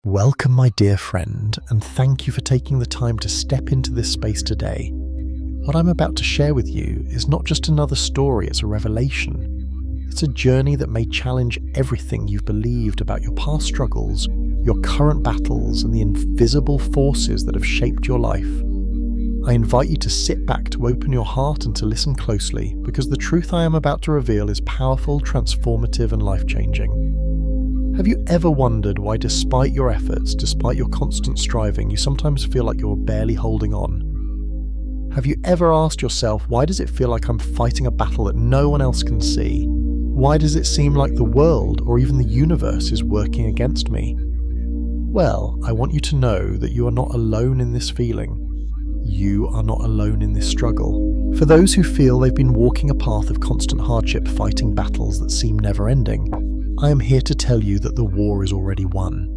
Welcome, my dear friend, and thank you for taking the time to step into this space today. What I'm about to share with you is not just another story, it's a revelation. It's a journey that may challenge everything you've believed about your past struggles, your current battles, and the invisible forces that have shaped your life. I invite you to sit back, to open your heart, and to listen closely, because the truth I am about to reveal is powerful, transformative, and life-changing. Have you ever wondered why, despite your efforts, despite your constant striving, you sometimes feel like you're barely holding on? Have you ever asked yourself, why does it feel like I'm fighting a battle that no one else can see? Why does it seem like the world or even the universe is working against me? Well, I want you to know that you are not alone in this feeling. You are not alone in this struggle. For those who feel they've been walking a path of constant hardship, fighting battles that seem never-ending, I am here to tell you that the war is already won.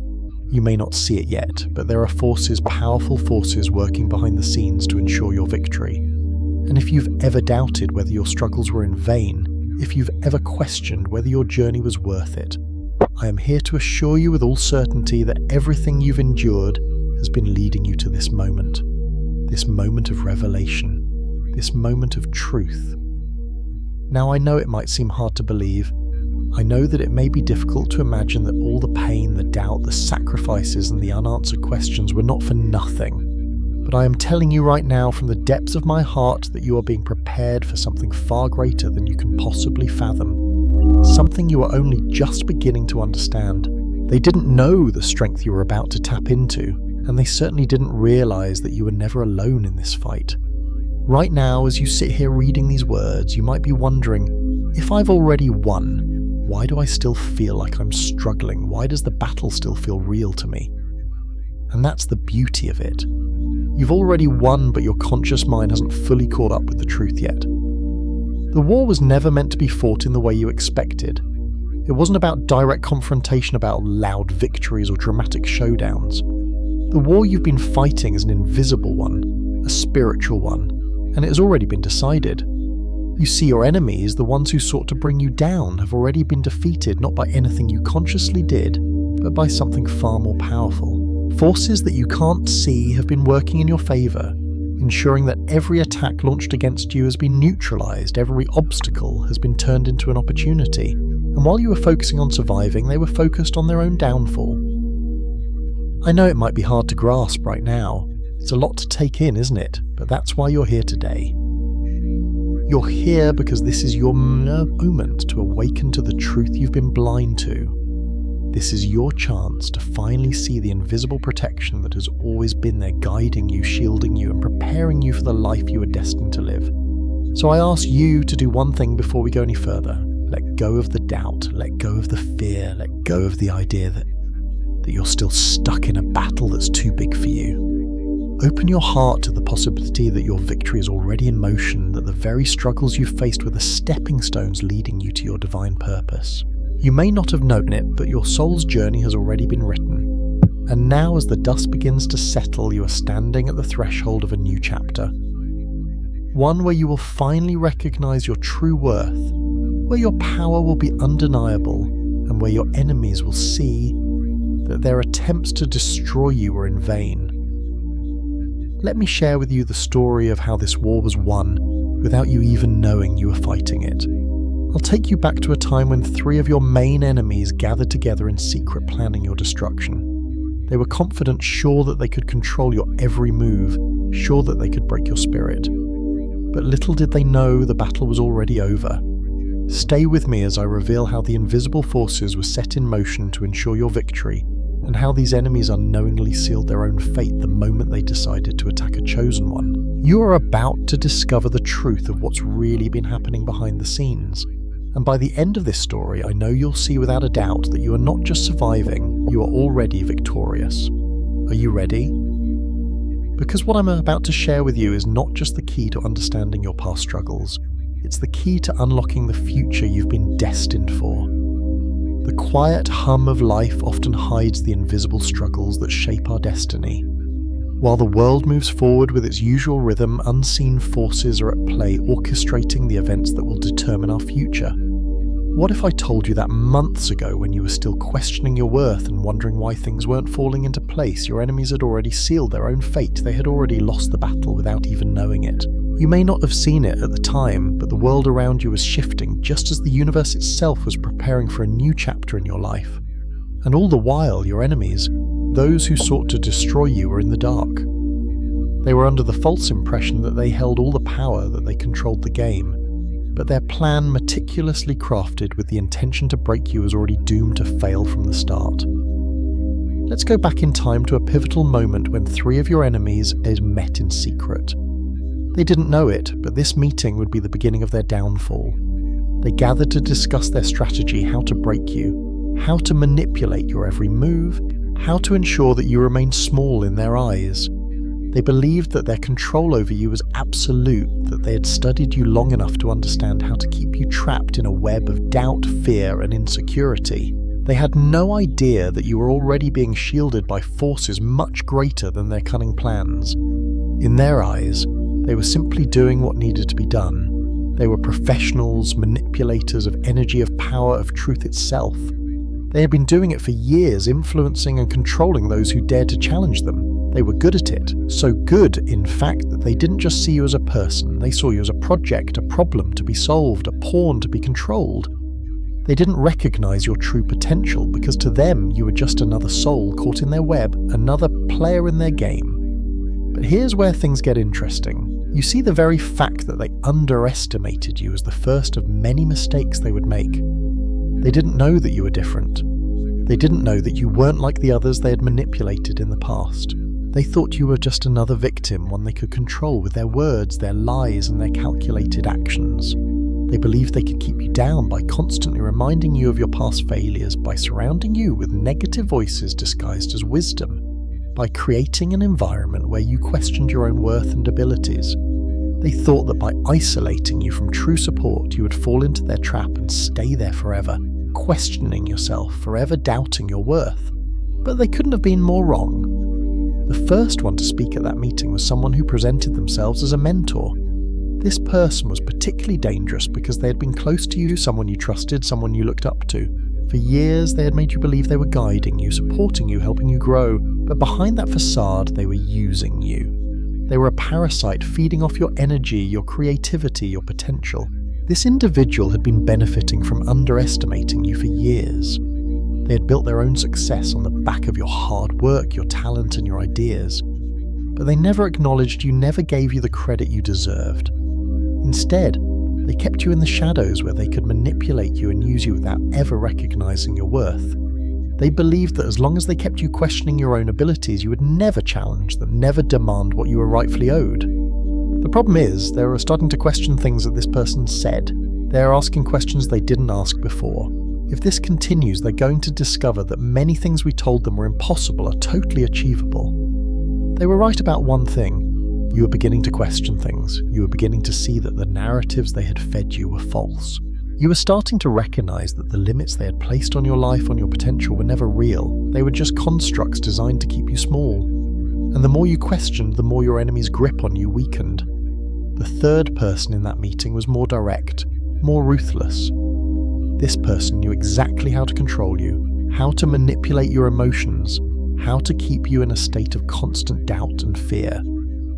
You may not see it yet, but there are forces, powerful forces, working behind the scenes to ensure your victory. And if you've ever doubted whether your struggles were in vain, if you've ever questioned whether your journey was worth it, I am here to assure you with all certainty that everything you've endured has been leading you to this moment of revelation, this moment of truth. Now, I know it might seem hard to believe. I know that it may be difficult to imagine that all the pain, the doubt, the sacrifices, and the unanswered questions were not for nothing. But I am telling you right now from the depths of my heart that you are being prepared for something far greater than you can possibly fathom. Something you are only just beginning to understand. They didn't know the strength you were about to tap into, and they certainly didn't realize that you were never alone in this fight. Right now, as you sit here reading these words, you might be wondering, if I've already won, why do I still feel like I'm struggling? Why does the battle still feel real to me? And that's the beauty of it. You've already won, but your conscious mind hasn't fully caught up with the truth yet. The war was never meant to be fought in the way you expected. It wasn't about direct confrontation, about loud victories or dramatic showdowns. The war you've been fighting is an invisible one, a spiritual one, and it has already been decided. You see, your enemies, the ones who sought to bring you down, have already been defeated not by anything you consciously did, but by something far more powerful. Forces that you can't see have been working in your favour, ensuring that every attack launched against you has been neutralized, every obstacle has been turned into an opportunity, and while you were focusing on surviving, they were focused on their own downfall. I know it might be hard to grasp right now. It's a lot to take in, isn't it? But that's why you're here today. You're here because this is your moment to awaken to the truth you've been blind to. This is your chance to finally see the invisible protection that has always been there, guiding you, shielding you, and preparing you for the life you are destined to live. So I ask you to do one thing before we go any further. Let go of the doubt, let go of the fear, let go of the idea that you're still stuck in a battle that's too big for you. Open your heart to the possibility that your victory is already in motion, that the very struggles you've faced were the stepping stones leading you to your divine purpose. You may not have known it, but your soul's journey has already been written. And now, as the dust begins to settle, you are standing at the threshold of a new chapter. One where you will finally recognize your true worth, where your power will be undeniable, and where your enemies will see that their attempts to destroy you were in vain. Let me share with you the story of how this war was won without you even knowing you were fighting it. I'll take you back to a time when 3 of your main enemies gathered together in secret, planning your destruction. They were confident, sure that they could control your every move, sure that they could break your spirit. But little did they know the battle was already over. Stay with me as I reveal how the invisible forces were set in motion to ensure your victory, and how these enemies unknowingly sealed their own fate the moment they decided to attack a chosen one. You are about to discover the truth of what's really been happening behind the scenes. And by the end of this story, I know you'll see without a doubt that you are not just surviving, you are already victorious. Are you ready? Because what I'm about to share with you is not just the key to understanding your past struggles, it's the key to unlocking the future you've been destined for. The quiet hum of life often hides the invisible struggles that shape our destiny. While the world moves forward with its usual rhythm, unseen forces are at play, orchestrating the events that will determine our future. What if I told you that months ago, when you were still questioning your worth and wondering why things weren't falling into place, your enemies had already sealed their own fate? They had already lost the battle without even knowing it. You may not have seen it at the time, but the world around you was shifting just as the universe itself was preparing for a new chapter in your life. And all the while, your enemies, those who sought to destroy you, were in the dark. They were under the false impression that they held all the power, that they controlled the game. But their plan, meticulously crafted with the intention to break you, was already doomed to fail from the start. Let's go back in time to a pivotal moment when 3 of your enemies had met in secret. They didn't know it, but this meeting would be the beginning of their downfall. They gathered to discuss their strategy, how to break you, how to manipulate your every move, how to ensure that you remain small in their eyes. They believed that their control over you was absolute, that they had studied you long enough to understand how to keep you trapped in a web of doubt, fear, and insecurity. They had no idea that you were already being shielded by forces much greater than their cunning plans. In their eyes, they were simply doing what needed to be done. They were professionals, manipulators of energy, of power, of truth itself. They had been doing it for years, influencing and controlling those who dared to challenge them. They were good at it, so good, in fact, that they didn't just see you as a person, they saw you as a project, a problem to be solved, a pawn to be controlled. They didn't recognize your true potential, because to them you were just another soul caught in their web, another player in their game. But here's where things get interesting. You see, the very fact that they underestimated you was the first of many mistakes they would make. They didn't know that you were different. They didn't know that you weren't like the others they had manipulated in the past. They thought you were just another victim, one they could control with their words, their lies, and their calculated actions. They believed they could keep you down by constantly reminding you of your past failures, by surrounding you with negative voices disguised as wisdom, by creating an environment where you questioned your own worth and abilities. They thought that by isolating you from true support, you would fall into their trap and stay there forever, questioning yourself, forever doubting your worth. But they couldn't have been more wrong. The first one to speak at that meeting was someone who presented themselves as a mentor. This person was particularly dangerous because they had been close to you, someone you trusted, someone you looked up to. For years, they had made you believe they were guiding you, supporting you, helping you grow, but behind that facade, they were using you. They were a parasite, feeding off your energy, your creativity, your potential. This individual had been benefiting from underestimating you for years. They had built their own success on the back of your hard work, your talent, and your ideas. But they never acknowledged you, never gave you the credit you deserved. Instead, they kept you in the shadows where they could manipulate you and use you without ever recognizing your worth. They believed that as long as they kept you questioning your own abilities, you would never challenge them, never demand what you were rightfully owed. The problem is, they were starting to question things that this person said. They are asking questions they didn't ask before. If this continues, they're going to discover that many things we told them were impossible are totally achievable. They were right about one thing. You were beginning to question things. You were beginning to see that the narratives they had fed you were false. You were starting to recognize that the limits they had placed on your life, on your potential, were never real. They were just constructs designed to keep you small. And the more you questioned, the more your enemy's grip on you weakened. The third person in that meeting was more direct, more ruthless. This person knew exactly how to control you, how to manipulate your emotions, how to keep you in a state of constant doubt and fear.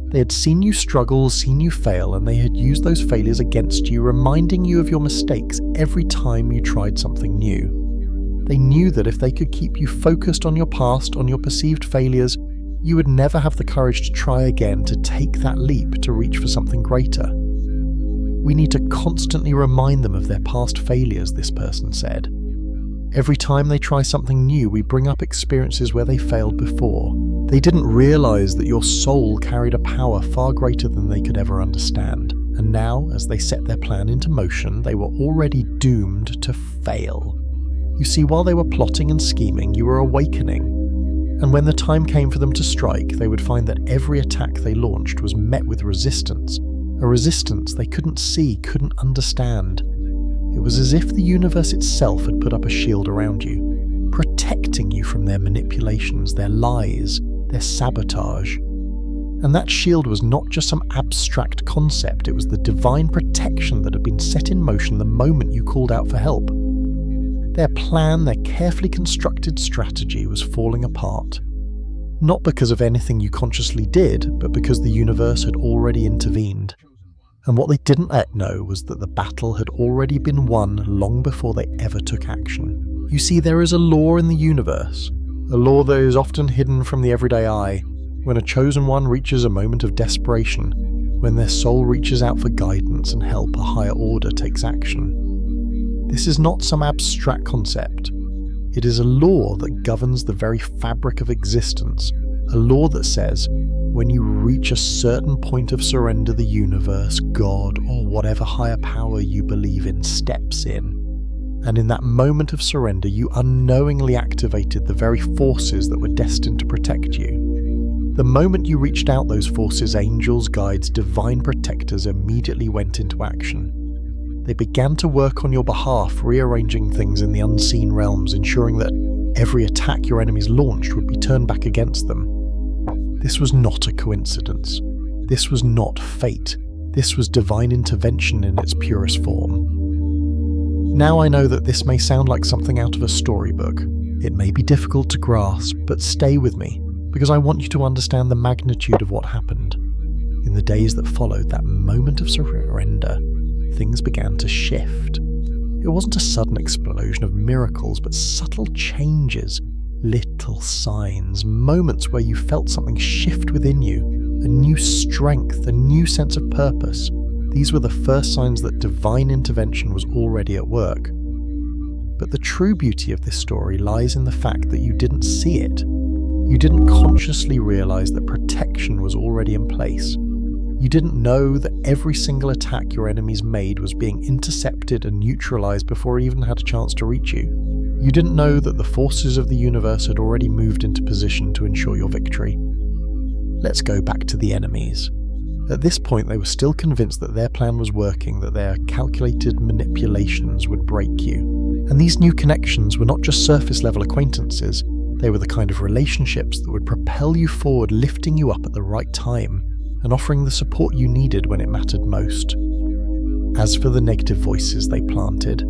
They had seen you struggle, seen you fail, and they had used those failures against you, reminding you of your mistakes every time you tried something new. They knew that if they could keep you focused on your past, on your perceived failures, you would never have the courage to try again, to take that leap, to reach for something greater. We need to constantly remind them of their past failures, this person said. Every time they try something new, we bring up experiences where they failed before. They didn't realize that your soul carried a power far greater than they could ever understand. And now, as they set their plan into motion, they were already doomed to fail. You see, while they were plotting and scheming, you were awakening. And when the time came for them to strike, they would find that every attack they launched was met with resistance. A resistance they couldn't see, couldn't understand. It was as if the universe itself had put up a shield around you, protecting you from their manipulations, their lies, their sabotage. And that shield was not just some abstract concept, it was the divine protection that had been set in motion the moment you called out for help. Their plan, their carefully constructed strategy was falling apart. Not because of anything you consciously did, but because the universe had already intervened. And what they didn't yet know was that the battle had already been won long before they ever took action. You see, there is a law in the universe, a law that is often hidden from the everyday eye. When a chosen one reaches a moment of desperation, when their soul reaches out for guidance and help, a higher order takes action. This is not some abstract concept. It is a law that governs the very fabric of existence, a law that says, when you reach a certain point of surrender, the universe, God, or whatever higher power you believe in steps in. And in that moment of surrender, you unknowingly activated the very forces that were destined to protect you. The moment you reached out, those forces, angels, guides, divine protectors, immediately went into action. They began to work on your behalf, rearranging things in the unseen realms, ensuring that every attack your enemies launched would be turned back against them. This was not a coincidence. This was not fate. This was divine intervention in its purest form. Now I know that this may sound like something out of a storybook. It may be difficult to grasp, but stay with me, because I want you to understand the magnitude of what happened. In the days that followed that moment of surrender, things began to shift. It wasn't a sudden explosion of miracles, but subtle changes, little signs, moments where you felt something shift within you, a new strength, a new sense of purpose. These were the first signs that divine intervention was already at work. But the true beauty of this story lies in the fact that you didn't see it. You didn't consciously realize that protection was already in place. You didn't know that every single attack your enemies made was being intercepted and neutralized before it even had a chance to reach you. You didn't know that the forces of the universe had already moved into position to ensure your victory. Let's go back to the enemies. At this point, they were still convinced that their plan was working, that their calculated manipulations would break you. And these new connections were not just surface-level acquaintances, they were the kind of relationships that would propel you forward, lifting you up at the right time, and offering the support you needed when it mattered most. As for the negative voices they planted,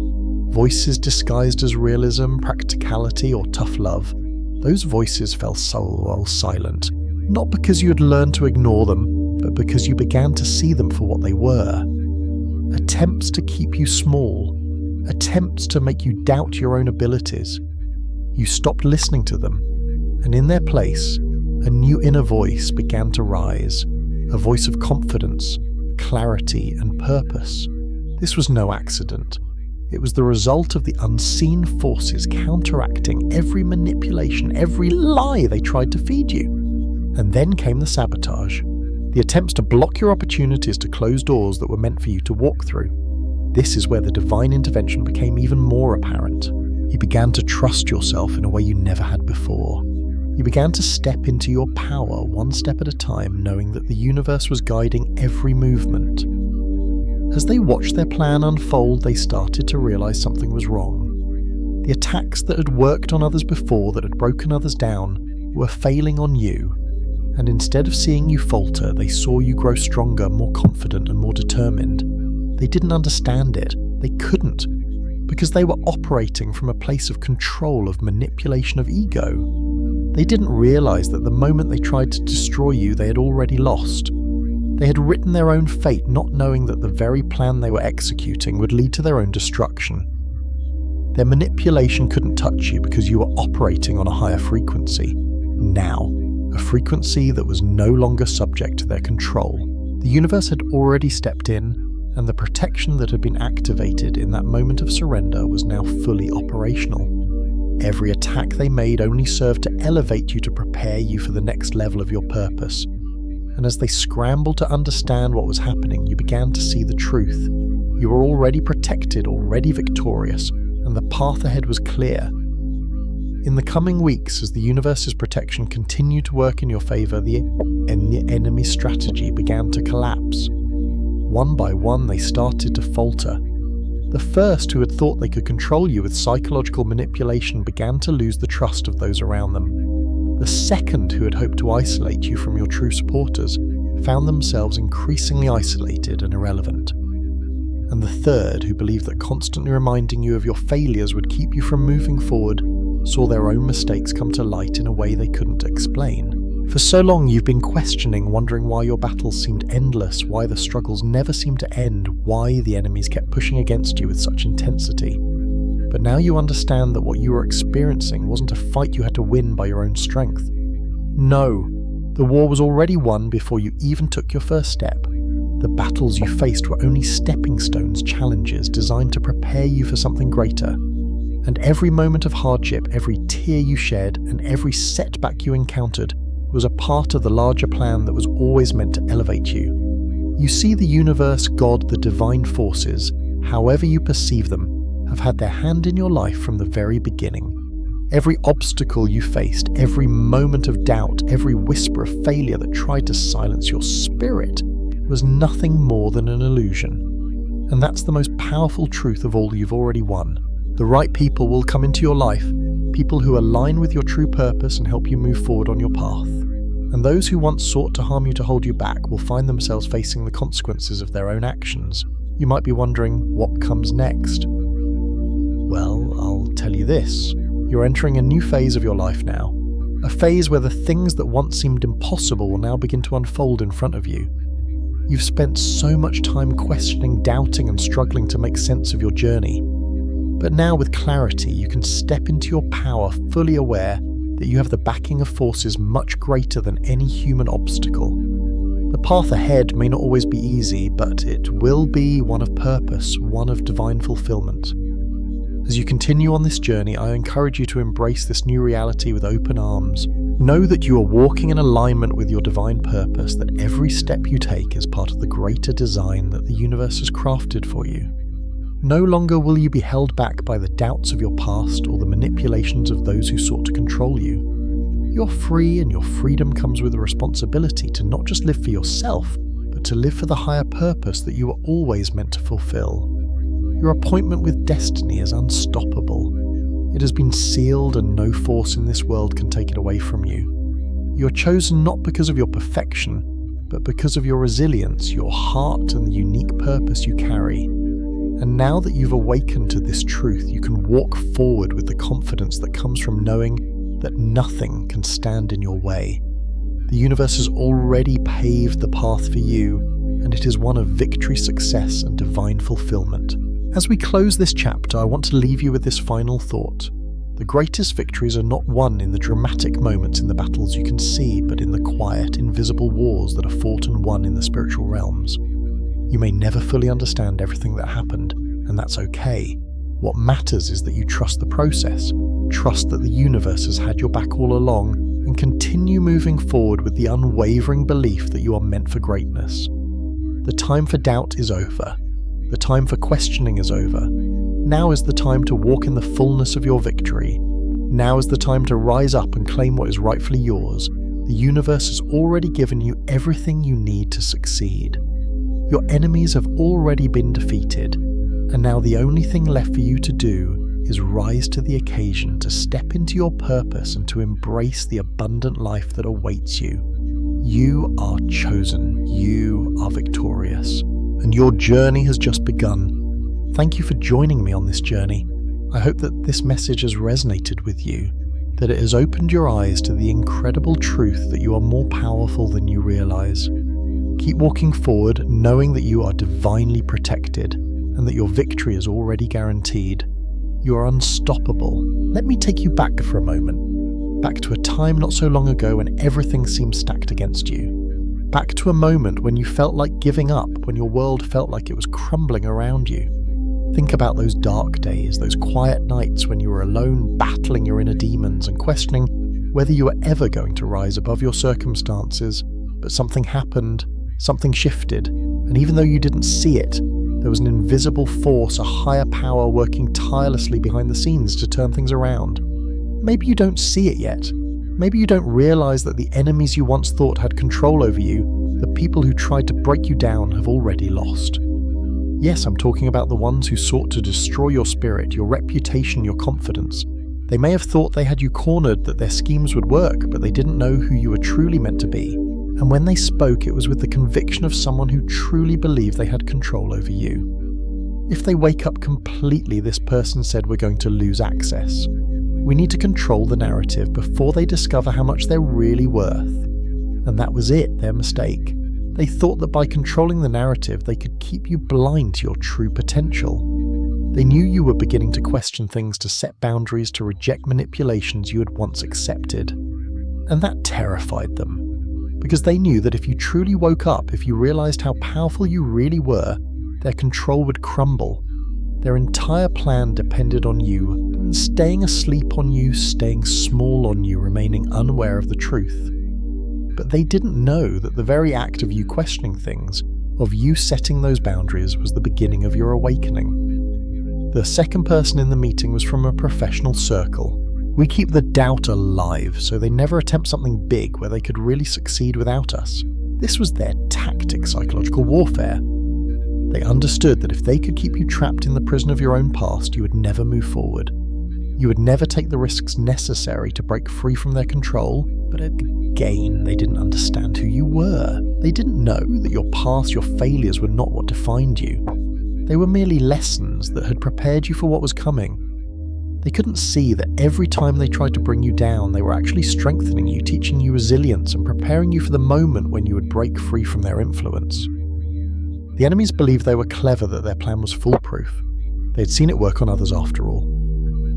voices disguised as realism, practicality, or tough love, those voices fell silent, not because you had learned to ignore them, but because you began to see them for what they were. Attempts to keep you small, attempts to make you doubt your own abilities. You stopped listening to them, and in their place, a new inner voice began to rise, a voice of confidence, clarity, and purpose. This was no accident. It was the result of the unseen forces counteracting every manipulation, every lie they tried to feed you. And then came the sabotage, the attempts to block your opportunities, to close doors that were meant for you to walk through. This is where the divine intervention became even more apparent. You began to trust yourself in a way you never had before. You began to step into your power one step at a time, knowing that the universe was guiding every movement. As they watched their plan unfold, they started to realize something was wrong. The attacks that had worked on others before, that had broken others down, were failing on you. And instead of seeing you falter, they saw you grow stronger, more confident, and more determined. They didn't understand it. They couldn't. Because they were operating from a place of control, of manipulation, of ego. They didn't realize that the moment they tried to destroy you, they had already lost. They had written their own fate, not knowing that the very plan they were executing would lead to their own destruction. Their manipulation couldn't touch you because you were operating on a higher frequency. Now, a frequency that was no longer subject to their control. The universe had already stepped in, and the protection that had been activated in that moment of surrender was now fully operational. Every attack they made only served to elevate you, to prepare you for the next level of your purpose. And as they scrambled to understand what was happening, you began to see the truth. You were already protected, already victorious, and the path ahead was clear. In the coming weeks, as the universe's protection continued to work in your favor, the enemy's strategy began to collapse. One by one, they started to falter. The first, who had thought they could control you with psychological manipulation, began to lose the trust of those around them. The second, who had hoped to isolate you from your true supporters, found themselves increasingly isolated and irrelevant. and the third, who believed that constantly reminding you of your failures would keep you from moving forward, saw their own mistakes come to light in a way they couldn't explain. For so long you've been questioning, wondering why your battles seemed endless, why the struggles never seemed to end, why the enemies kept pushing against you with such intensity. But now you understand that what you were experiencing wasn't a fight you had to win by your own strength. No, the war was already won before you even took your first step. The battles you faced were only stepping stones, challenges designed to prepare you for something greater. And every moment of hardship, every tear you shed, and every setback you encountered was a part of the larger plan that was always meant to elevate you. You see, the universe, God, the divine forces, however you perceive them, have had their hand in your life from the very beginning. Every obstacle you faced, every moment of doubt, every whisper of failure that tried to silence your spirit was nothing more than an illusion. And that's the most powerful truth of all you've already won. The right people will come into your life, people who align with your true purpose and help you move forward on your path. And those who once sought to harm you to hold you back will find themselves facing the consequences of their own actions. You might be wondering, what comes next? Well, I'll tell you this. You're entering a new phase of your life now. A phase where the things that once seemed impossible will now begin to unfold in front of you. You've spent so much time questioning, doubting, and struggling to make sense of your journey. But now, with clarity, you can step into your power, fully aware that you have the backing of forces much greater than any human obstacle. The path ahead may not always be easy, but it will be one of purpose, one of divine fulfillment. As you continue on this journey, I encourage you to embrace this new reality with open arms. Know that you are walking in alignment with your divine purpose, that every step you take is part of the greater design that the universe has crafted for you. No longer will you be held back by the doubts of your past or the manipulations of those who sought to control you. You're free, and your freedom comes with a responsibility to not just live for yourself, but to live for the higher purpose that you were always meant to fulfill. Your appointment with destiny is unstoppable. It has been sealed, and no force in this world can take it away from you. You're chosen not because of your perfection, but because of your resilience, your heart, and the unique purpose you carry. And now that you've awakened to this truth, you can walk forward with the confidence that comes from knowing that nothing can stand in your way. The universe has already paved the path for you, and it is one of victory, success, and divine fulfillment. As we close this chapter, I want to leave you with this final thought. The greatest victories are not won in the dramatic moments in the battles you can see, but in the quiet, invisible wars that are fought and won in the spiritual realms. You may never fully understand everything that happened, and that's okay. What matters is that you trust the process, trust that the universe has had your back all along, and continue moving forward with the unwavering belief that you are meant for greatness. The time for doubt is over. The time for questioning is over. Now is the time to walk in the fullness of your victory. Now is the time to rise up and claim what is rightfully yours. The universe has already given you everything you need to succeed. Your enemies have already been defeated, and now the only thing left for you to do is rise to the occasion, to step into your purpose and to embrace the abundant life that awaits you. You are chosen, you are victorious, and your journey has just begun. Thank you for joining me on this journey. I hope that this message has resonated with you, that it has opened your eyes to the incredible truth that you are more powerful than you realize. Keep walking forward, knowing that you are divinely protected and that your victory is already guaranteed. You are unstoppable. Let me take you back for a moment, back to a time not so long ago when everything seemed stacked against you. Back to a moment when you felt like giving up, when your world felt like it was crumbling around you. Think about those dark days, those quiet nights when you were alone, battling your inner demons and questioning whether you were ever going to rise above your circumstances. But something happened, something shifted, and even though you didn't see it, there was an invisible force, a higher power working tirelessly behind the scenes to turn things around. Maybe you don't see it yet. Maybe you don't realize that the enemies you once thought had control over you, the people who tried to break you down, have already lost. Yes, I'm talking about the ones who sought to destroy your spirit, your reputation, your confidence. They may have thought they had you cornered, that their schemes would work, but they didn't know who you were truly meant to be. And when they spoke, it was with the conviction of someone who truly believed they had control over you. If they wake up completely, this person said, we're going to lose access. We need to control the narrative before they discover how much they're really worth. And that was it, their mistake. They thought that by controlling the narrative, they could keep you blind to your true potential. They knew you were beginning to question things, to set boundaries, to reject manipulations you had once accepted. And that terrified them, because they knew that if you truly woke up, if you realized how powerful you really were, their control would crumble. Their entire plan depended on you, staying asleep on you, staying small on you, remaining unaware of the truth. But they didn't know that the very act of you questioning things, of you setting those boundaries, was the beginning of your awakening. The second person in the meeting was from a professional circle. We keep the doubt alive, so they never attempt something big where they could really succeed without us. This was their tactic, psychological warfare. They understood that if they could keep you trapped in the prison of your own past, you would never move forward. You would never take the risks necessary to break free from their control, but again, they didn't understand who you were. They didn't know that your past, your failures were not what defined you. They were merely lessons that had prepared you for what was coming. They couldn't see that every time they tried to bring you down, they were actually strengthening you, teaching you resilience, and preparing you for the moment when you would break free from their influence. The enemies believed they were clever, that their plan was foolproof. They had seen it work on others after all.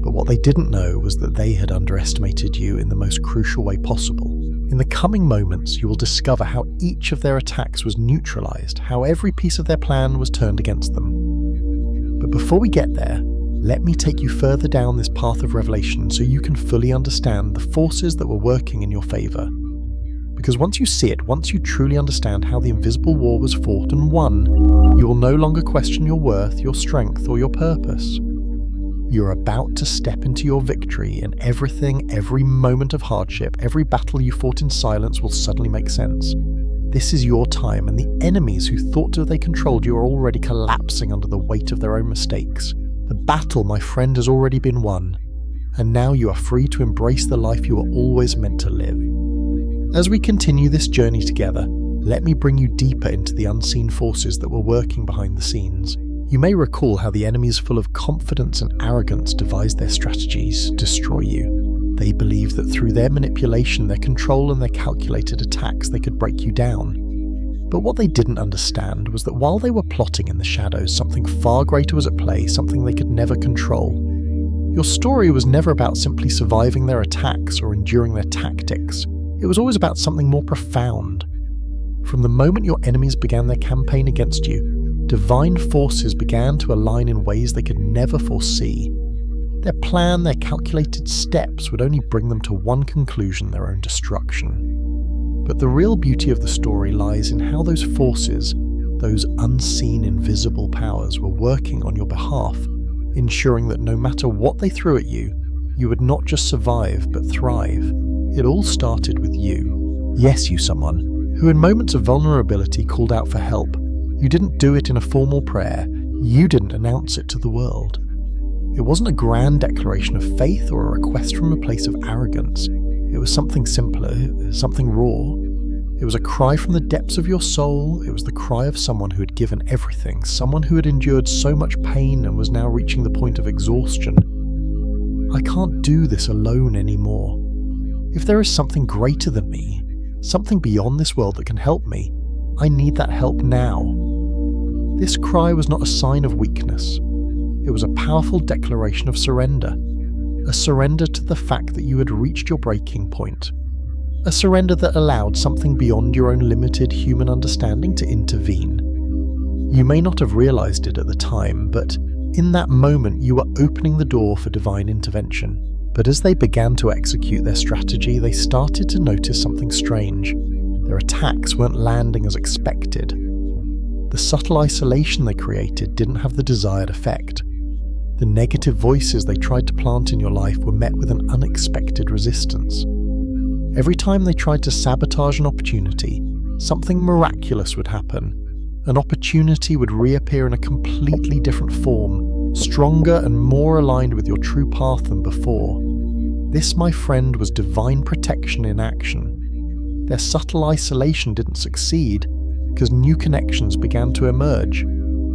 But what they didn't know was that they had underestimated you in the most crucial way possible. In the coming moments, you will discover how each of their attacks was neutralized, how every piece of their plan was turned against them. But before we get there, let me take you further down this path of revelation so you can fully understand the forces that were working in your favor. Because once you see it, once you truly understand how the invisible war was fought and won, you will no longer question your worth, your strength, or your purpose. You're about to step into your victory, and everything, every moment of hardship, every battle you fought in silence will suddenly make sense. This is your time, and the enemies who thought that they controlled you are already collapsing under the weight of their own mistakes. The battle, my friend, has already been won, and now you are free to embrace the life you were always meant to live. As we continue this journey together, let me bring you deeper into the unseen forces that were working behind the scenes. You may recall how the enemies full of confidence and arrogance devised their strategies to destroy you. They believed that through their manipulation, their control, and their calculated attacks, they could break you down. But what they didn't understand was that while they were plotting in the shadows, something far greater was at play, something they could never control. Your story was never about simply surviving their attacks or enduring their tactics. It was always about something more profound. From the moment your enemies began their campaign against you, divine forces began to align in ways they could never foresee. Their plan, their calculated steps would only bring them to one conclusion: their own destruction. But the real beauty of the story lies in how those forces, those unseen, invisible powers, were working on your behalf, ensuring that no matter what they threw at you, you would not just survive, but thrive. It all started with you. Yes, you, someone who in moments of vulnerability called out for help. You didn't do it in a formal prayer. You didn't announce it to the world. It wasn't a grand declaration of faith or a request from a place of arrogance. It was something simpler, something raw. It was a cry from the depths of your soul. It was the cry of someone who had given everything, someone who had endured so much pain and was now reaching the point of exhaustion. I can't do this alone anymore. If there is something greater than me, something beyond this world that can help me, I need that help now. This cry was not a sign of weakness. It was a powerful declaration of surrender. A surrender to the fact that you had reached your breaking point. A surrender that allowed something beyond your own limited human understanding to intervene. You may not have realized it at the time, but in that moment you were opening the door for divine intervention. But as they began to execute their strategy, they started to notice something strange. Their attacks weren't landing as expected. The subtle isolation they created didn't have the desired effect. The negative voices they tried to plant in your life were met with an unexpected resistance. Every time they tried to sabotage an opportunity, something miraculous would happen. An opportunity would reappear in a completely different form, stronger and more aligned with your true path than before. This, my friend, was divine protection in action. Their subtle isolation didn't succeed because new connections began to emerge.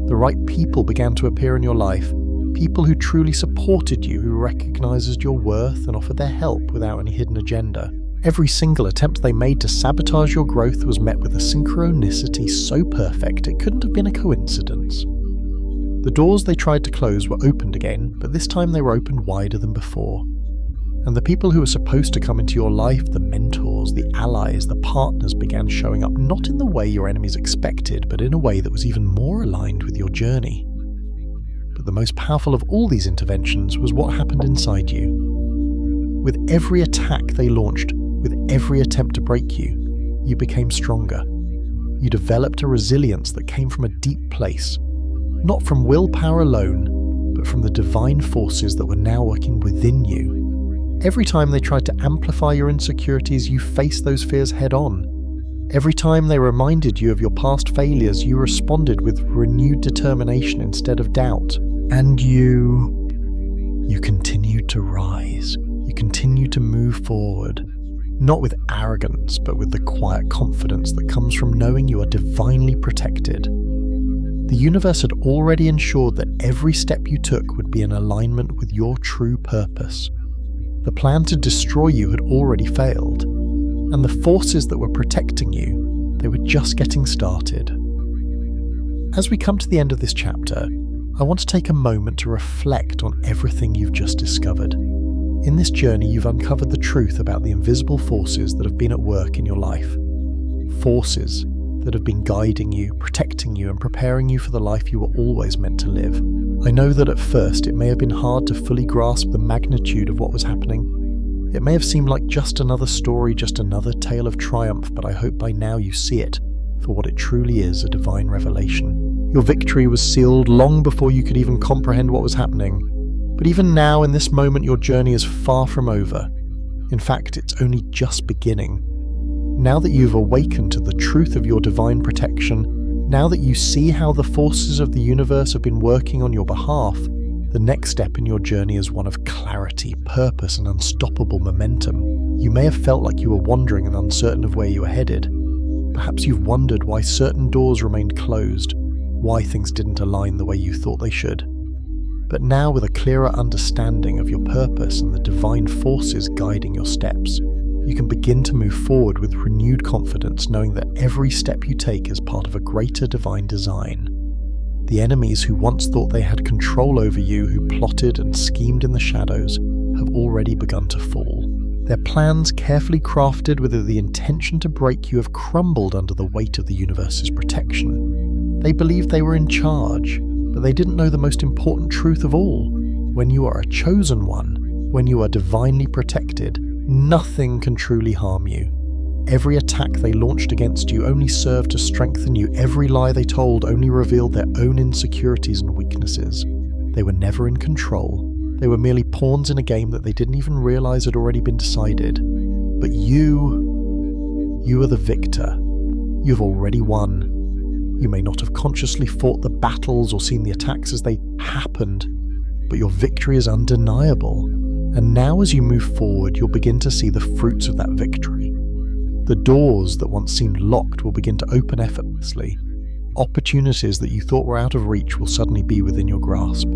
The right people began to appear in your life, people who truly supported you, who recognized your worth and offered their help without any hidden agenda. Every single attempt they made to sabotage your growth was met with a synchronicity so perfect it couldn't have been a coincidence. The doors they tried to close were opened again, but this time they were opened wider than before. And the people who were supposed to come into your life, the mentors, the allies, the partners, began showing up not in the way your enemies expected, but in a way that was even more aligned with your journey. But the most powerful of all these interventions was what happened inside you. With every attack they launched, with every attempt to break you, you became stronger. You developed a resilience that came from a deep place, not from willpower alone, but from the divine forces that were now working within you. Every time they tried to amplify your insecurities, you faced those fears head on. Every time they reminded you of your past failures, you responded with renewed determination instead of doubt. And you continued to rise. You continued to move forward. Not with arrogance, but with the quiet confidence that comes from knowing you are divinely protected. The universe had already ensured that every step you took would be in alignment with your true purpose. The plan to destroy you had already failed, and the forces that were protecting you, they were just getting started. As we come to the end of this chapter, I want to take a moment to reflect on everything you've just discovered. In this journey, you've uncovered the truth about the invisible forces that have been at work in your life. Forces that have been guiding you, protecting you, and preparing you for the life you were always meant to live. I know that at first it may have been hard to fully grasp the magnitude of what was happening. It may have seemed like just another story, just another tale of triumph, but I hope by now you see it for what it truly is, a divine revelation. Your victory was sealed long before you could even comprehend what was happening. But even now, in this moment, your journey is far from over. In fact, it's only just beginning. Now that you've awakened to the truth of your divine protection, now that you see how the forces of the universe have been working on your behalf, the next step in your journey is one of clarity, purpose, and unstoppable momentum. You may have felt like you were wandering and uncertain of where you were headed. Perhaps you've wondered why certain doors remained closed, why things didn't align the way you thought they should. But now, with a clearer understanding of your purpose and the divine forces guiding your steps, you can begin to move forward with renewed confidence, knowing that every step you take is part of a greater divine design. The enemies who once thought they had control over you, who plotted and schemed in the shadows, have already begun to fall. Their plans, carefully crafted with the intention to break you, have crumbled under the weight of the universe's protection. They believed they were in charge, but they didn't know the most important truth of all. When you are a chosen one, when you are divinely protected, nothing can truly harm you. Every attack they launched against you only served to strengthen you. Every lie they told only revealed their own insecurities and weaknesses. They were never in control. They were merely pawns in a game that they didn't even realize had already been decided. But you are the victor. You've already won. You may not have consciously fought the battles or seen the attacks as they happened, but your victory is undeniable. And now as you move forward, you'll begin to see the fruits of that victory. The doors that once seemed locked will begin to open effortlessly. Opportunities that you thought were out of reach will suddenly be within your grasp.